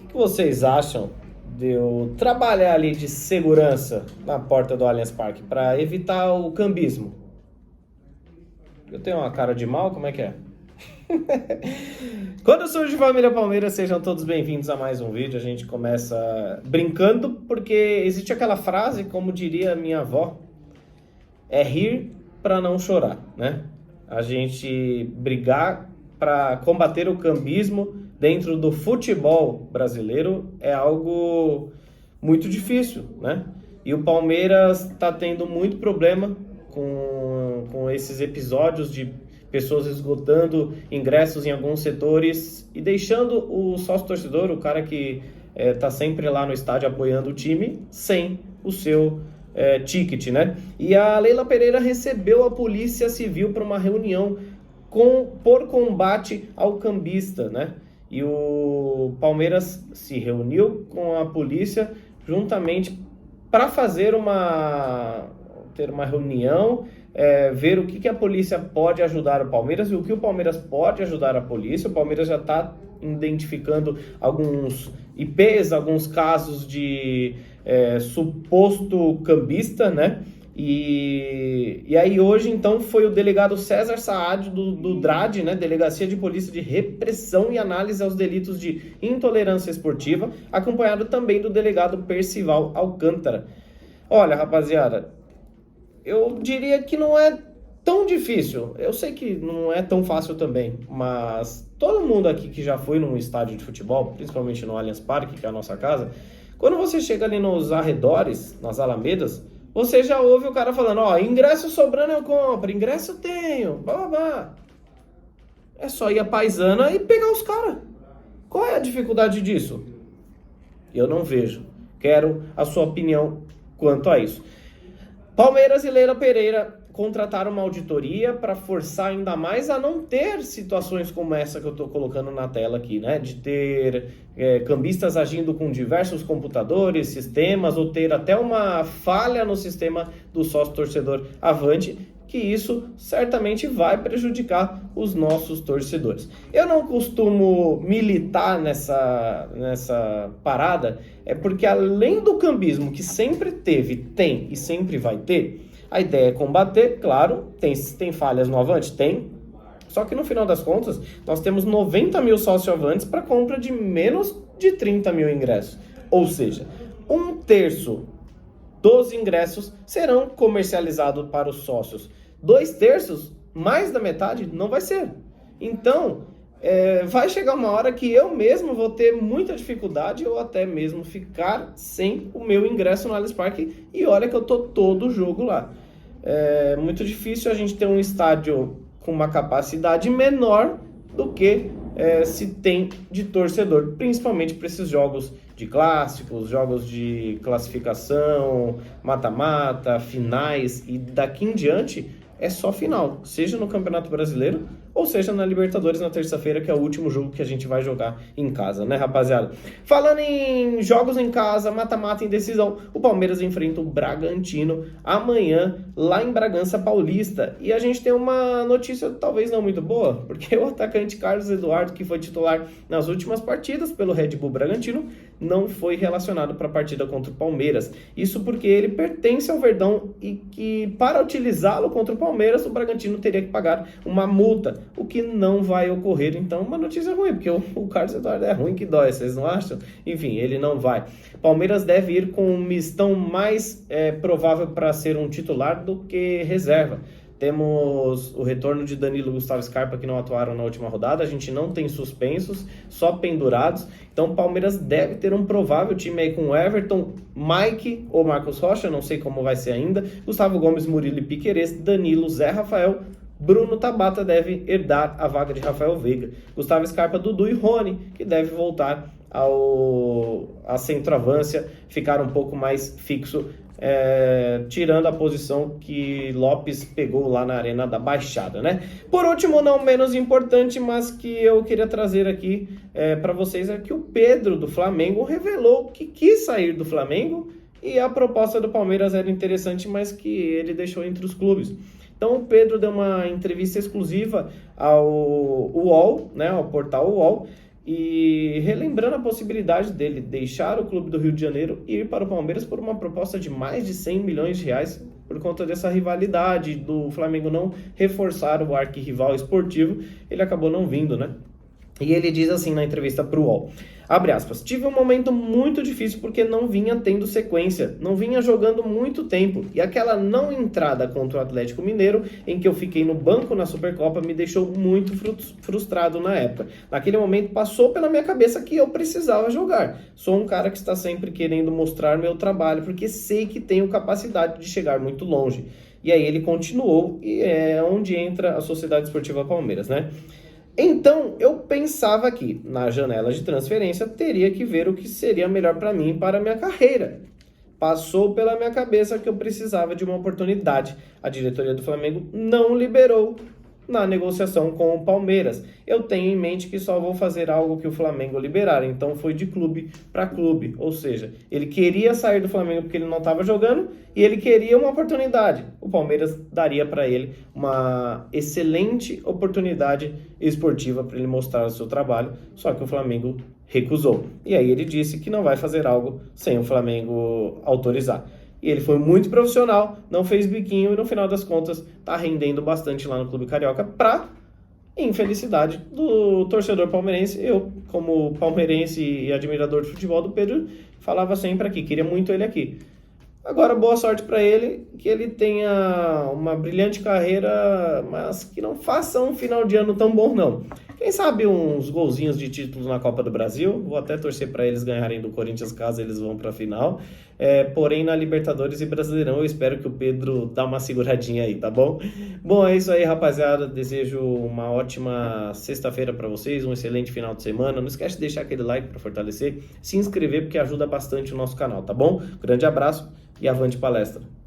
que vocês acham de eu trabalhar ali de segurança na porta do Allianz Parque para evitar o cambismo? Eu tenho uma cara de mal, como é que é? Quando surge Família Palmeiras, sejam todos bem-vindos a mais um vídeo. A gente começa brincando porque existe aquela frase, como diria minha avó, é rir para não chorar, né? A gente brigar para combater o cambismo dentro do futebol brasileiro é algo muito difícil, né? E o Palmeiras está tendo muito problema com esses episódios de pessoas esgotando ingressos em alguns setores e deixando o sócio-torcedor, o cara que está sempre lá no estádio apoiando o time, sem o seu ticket, né? E a Leila Pereira recebeu a Polícia Civil para uma reunião por combate ao cambista, né? E o Palmeiras se reuniu com a polícia juntamente para ter uma reunião, ver o que a polícia pode ajudar o Palmeiras e o que o Palmeiras pode ajudar a polícia. O Palmeiras já está identificando alguns IPs, alguns casos de suposto cambista, né? E aí hoje, então, foi o delegado César Saad do DRAD, né, Delegacia de Polícia de Repressão e Análise aos Delitos de Intolerância Esportiva, acompanhado também do delegado Percival Alcântara. Olha, rapaziada, eu diria que não é tão difícil. Eu sei que não é tão fácil também, mas todo mundo aqui que já foi num estádio de futebol, principalmente no Allianz Parque, que é a nossa casa, quando você chega ali nos arredores, nas alamedas, você já ouve o cara falando, ingresso sobrando eu compro, ingresso eu tenho, blá. É só ir a paisana e pegar os caras. Qual é a dificuldade disso? Eu não vejo. Quero a sua opinião quanto a isso. Palmeiras e Leila Pereira contrataram uma auditoria para forçar ainda mais a não ter situações como essa que eu estou colocando na tela aqui, né? De ter cambistas agindo com diversos computadores, sistemas, ou ter até uma falha no sistema do sócio-torcedor Avante, que isso certamente vai prejudicar os nossos torcedores. Eu não costumo militar nessa parada, porque além do cambismo que sempre teve, tem e sempre vai ter, a ideia é combater, claro, tem falhas no Avante? Tem. Só que no final das contas, nós temos 90 mil sócio-avantes para compra de menos de 30 mil ingressos. Ou seja, 1/3 dos ingressos serão comercializados para os sócios. 2/3, mais da metade, não vai ser. Então, vai chegar uma hora que eu mesmo vou ter muita dificuldade ou até mesmo ficar sem o meu ingresso no Allianz Parque, e olha que eu tô todo jogo lá. É muito difícil a gente ter um estádio com uma capacidade menor do que se tem de torcedor, principalmente para esses jogos de clássicos, jogos de classificação, mata-mata, finais, e daqui em diante é só final, seja no Campeonato Brasileiro ou seja na Libertadores na terça-feira, que é o último jogo que a gente vai jogar em casa, né, rapaziada? Falando em jogos em casa, mata-mata em decisão, o Palmeiras enfrenta o Bragantino amanhã, lá em Bragança Paulista. E a gente tem uma notícia talvez não muito boa, porque o atacante Carlos Eduardo, que foi titular nas últimas partidas pelo Red Bull Bragantino, não foi relacionado para a partida contra o Palmeiras. Isso porque ele pertence ao Verdão e que, para utilizá-lo contra o Palmeiras, o Bragantino teria que pagar uma multa, o que não vai ocorrer. Então, uma notícia ruim, porque o Carlos Eduardo é ruim que dói, vocês não acham? Enfim, ele não vai. Palmeiras deve ir com um mistão mais provável para ser um titular do que reserva. Temos o retorno de Danilo e Gustavo Scarpa, que não atuaram na última rodada. A gente não tem suspensos, só pendurados. Então o Palmeiras deve ter um provável time aí com Everton, Mike ou Marcos Rocha, não sei como vai ser ainda, Gustavo Gomes, Murilo e Piquerez, Danilo, Zé Rafael, Bruno Tabata deve herdar a vaga de Rafael Veiga, Gustavo Scarpa, Dudu e Rony, que deve voltar a centroavância, ficar um pouco mais fixo, tirando a posição que Lopes pegou lá na Arena da Baixada, né? Por último, não menos importante, mas que eu queria trazer aqui para vocês, é que o Pedro do Flamengo revelou que quis sair do Flamengo e a proposta do Palmeiras era interessante, mas que ele deixou entre os clubes. Então o Pedro deu uma entrevista exclusiva ao UOL, né, ao portal UOL, e relembrando a possibilidade dele deixar o clube do Rio de Janeiro e ir para o Palmeiras por uma proposta de mais de 100 milhões de reais por conta dessa rivalidade do Flamengo não reforçar o arquirrival esportivo, ele acabou não vindo, né? E ele diz assim na entrevista para o UOL, abre aspas, tive um momento muito difícil porque não vinha tendo sequência, não vinha jogando muito tempo, e aquela não entrada contra o Atlético Mineiro, em que eu fiquei no banco na Supercopa, me deixou muito frustrado na época. Naquele momento passou pela minha cabeça que eu precisava jogar. Sou um cara que está sempre querendo mostrar meu trabalho, porque sei que tenho capacidade de chegar muito longe. E aí ele continuou, e é onde entra a Sociedade Esportiva Palmeiras, né? Então, eu pensava que, na janela de transferência, teria que ver o que seria melhor para mim e para a minha carreira. Passou pela minha cabeça que eu precisava de uma oportunidade. A diretoria do Flamengo não liberou na negociação com o Palmeiras. Eu tenho em mente que só vou fazer algo que o Flamengo liberar. Então foi de clube para clube. Ou seja, ele queria sair do Flamengo porque ele não estava jogando e ele queria uma oportunidade. O Palmeiras daria para ele uma excelente oportunidade esportiva para ele mostrar o seu trabalho. Só que o Flamengo recusou. E aí ele disse que não vai fazer algo sem o Flamengo autorizar. E ele foi muito profissional, não fez biquinho e no final das contas tá rendendo bastante lá no Clube Carioca pra infelicidade do torcedor palmeirense. Eu, como palmeirense e admirador de futebol do Pedro, falava sempre aqui, queria muito ele aqui. Agora, boa sorte para ele, que ele tenha uma brilhante carreira, mas que não faça um final de ano tão bom, não. Quem sabe uns golzinhos de títulos na Copa do Brasil, vou até torcer para eles ganharem do Corinthians caso eles vão para a final. Porém, na Libertadores e Brasileirão, eu espero que o Pedro dá uma seguradinha aí, tá bom? Bom, é isso aí, rapaziada. Desejo uma ótima sexta-feira para vocês, um excelente final de semana. Não esquece de deixar aquele like para fortalecer, se inscrever porque ajuda bastante o nosso canal, tá bom? Grande abraço e avante palestra!